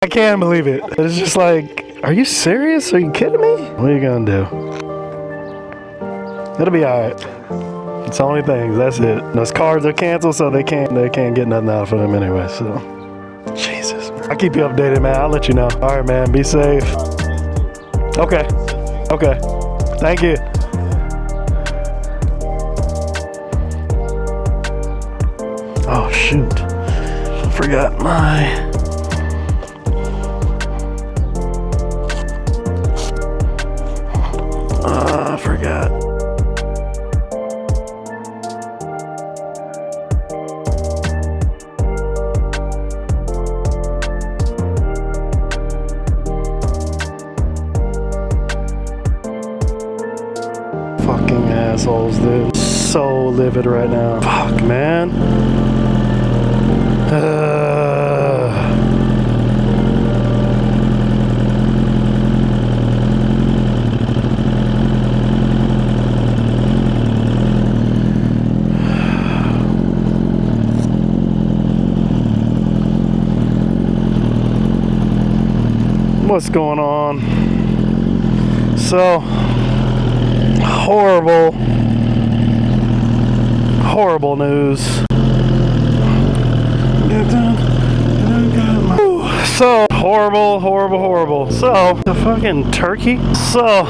I can't believe it. It's just like, are you serious? Are you kidding me? What are you gonna do? It'll be alright. It's the only thing. That's it. Those cards are canceled, so they can't get nothing out of them anyway. So, Jesus. I'll keep you updated, man. I'll let you know. All right, man. Be safe. Okay. Okay. Thank you. Oh shoot! Forgot my. I forgot. Fucking assholes, dude. So livid right now. Fuck, man. What's going on? So horrible news. So horrible. So the fucking turkey. So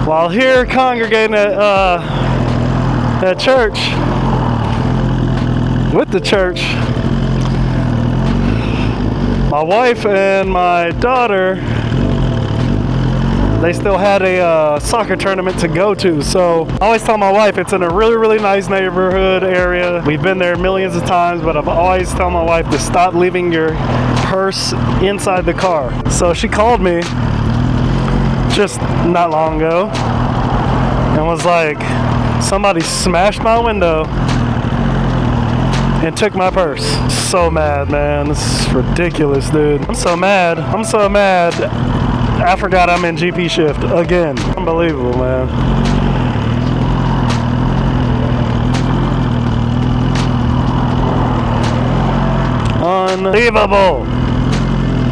while here congregating at church with the church, my wife and my daughter, they still had a soccer tournament to go to. So I always tell my wife it's in a really nice neighborhood area. We've been there millions of times, but I've always tell my wife to stop leaving your purse inside the car. So she called me just not long ago and was like, somebody smashed my window and took my purse. So mad, man. This is ridiculous, dude. I'm so mad. I forgot I'm in GP shift again. Unbelievable, man. Unbelievable.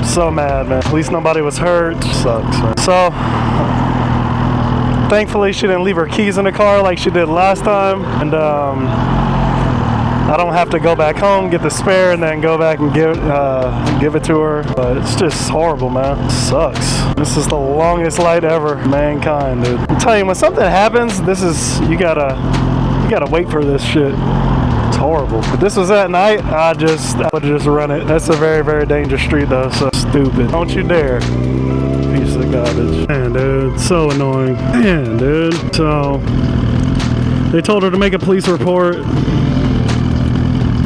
So mad, man. At least nobody was hurt. Sucks, man. So thankfully she didn't leave her keys in the car like she did last time, and I don't have to go back home, get the spare, and then go back and give it to her. But it's just horrible, man. It sucks. This is the longest light ever, mankind, dude. I'm telling you, when something happens, you gotta wait for this shit. It's horrible. If this was at night, I would just run it. That's a very dangerous street, though. So stupid. Don't you dare. Piece of garbage. Man, dude, so annoying. Man, dude. So they told her to make a police report.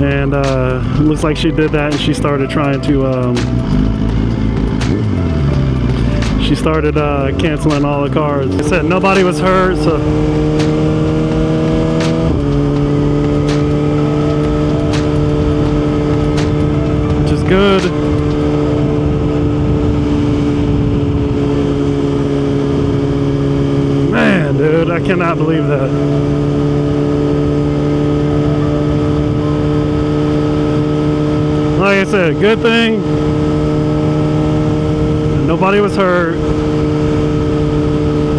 And it looks like she did that, and she started trying to canceling all the cars. They said nobody was hurt, so which is good. Man, dude, I cannot believe that. Like I said, good thing nobody was hurt.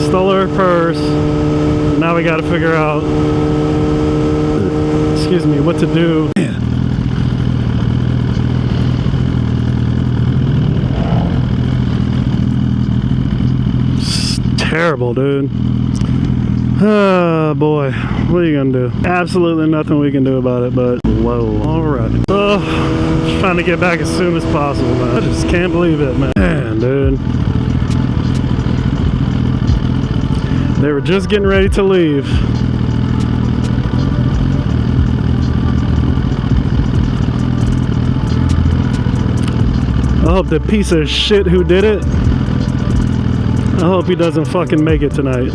Stole her purse. Now we gotta figure out, excuse me, what to do. It's terrible, dude. Oh boy, what are you gonna do? Absolutely nothing we can do about it, but whoa. Alright. So, just trying to get back as soon as possible, man. I just can't believe it, man. Man, dude. They were just getting ready to leave. I hope the piece of shit who did it, I hope he doesn't fucking make it tonight.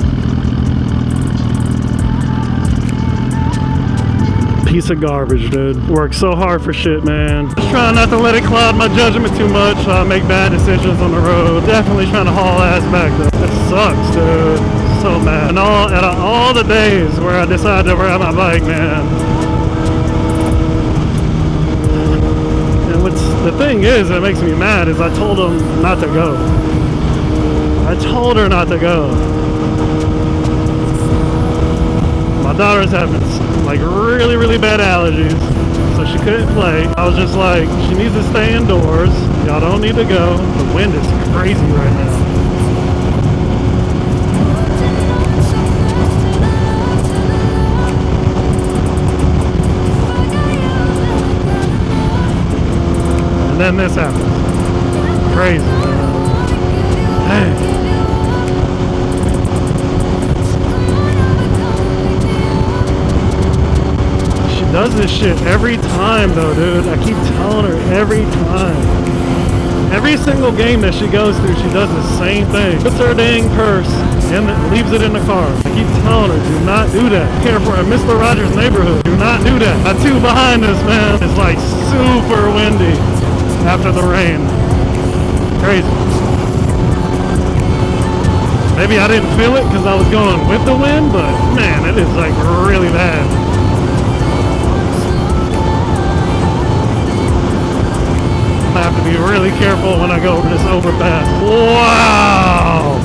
Piece of garbage, dude. Worked so hard for shit, man. Just trying not to let it cloud my judgment too much. Make bad decisions on the road. Definitely trying to haul ass back, though. It sucks, dude. So mad. And all the days where I decided to ride my bike, man. What's the thing is that makes me mad is I told him not to go. I told her not to go. My daughter's having like really bad allergies, so she couldn't play. I was just like, she needs to stay indoors. Y'all don't need to go. The wind is crazy right now. And then this happens. Crazy, man. Hey. She does this shit every time though, dude. I keep telling her every time. Every single game that she goes through, she does the same thing. Puts her dang purse and leaves it in the car. I keep telling her, do not do that. Care for a Mr. Rogers neighborhood. Do not do that. Got two behind us, man. It's like super windy after the rain. Crazy. Maybe I didn't feel it because I was going with the wind, but man, it is like really bad. I have to be really careful when I go over this overpass. Wow!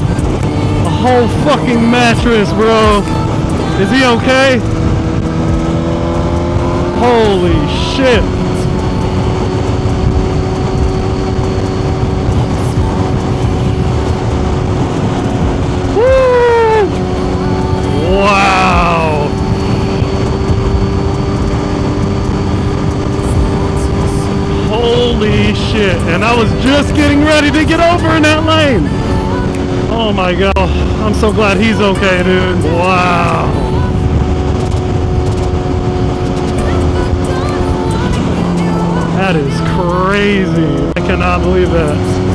A whole fucking mattress, bro. Is he okay? Holy shit. Woo! Wow! Holy shit, and I was just getting ready to get over in that lane. Oh my god, I'm so glad he's okay, dude. Wow. That is crazy. I cannot believe that.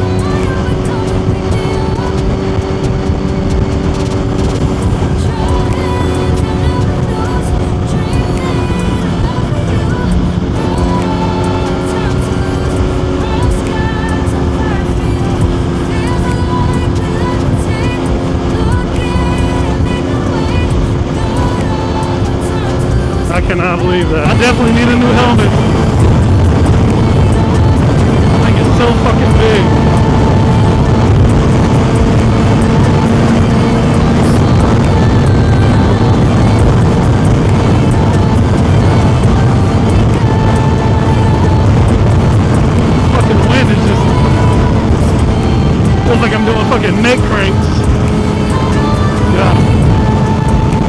I cannot believe that. I definitely need a new helmet. Like it's so fucking big. Fucking wind is just feels like I'm doing fucking neck cranks. Yeah.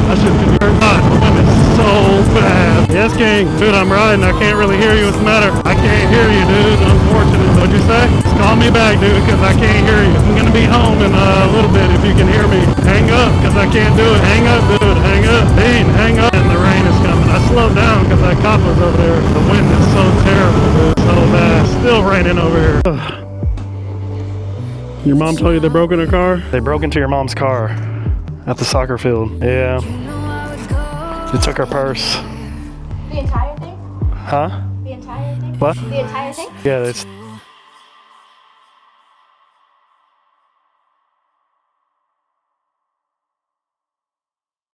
I should be very hot. The wind is so bad. Yes, King. Dude, I'm riding. I can't really hear you. What's the matter? I can't hear you, dude. Unfortunate. What'd you say? Just call me back, dude, because I can't hear you. I'm gonna be home in a little bit if you can hear me. Hang up, because I can't do it. Hang up, dude. Hang up. Dean, hang up. And the rain is coming. I slowed down because that cop was over there. The wind is so terrible, dude. So bad. Still raining over here. Your mom told you they broke in her car? They broke into your mom's car at the soccer field. Yeah. They took her purse. The entire thing? Huh? The entire thing? What? The entire thing? Yeah, it's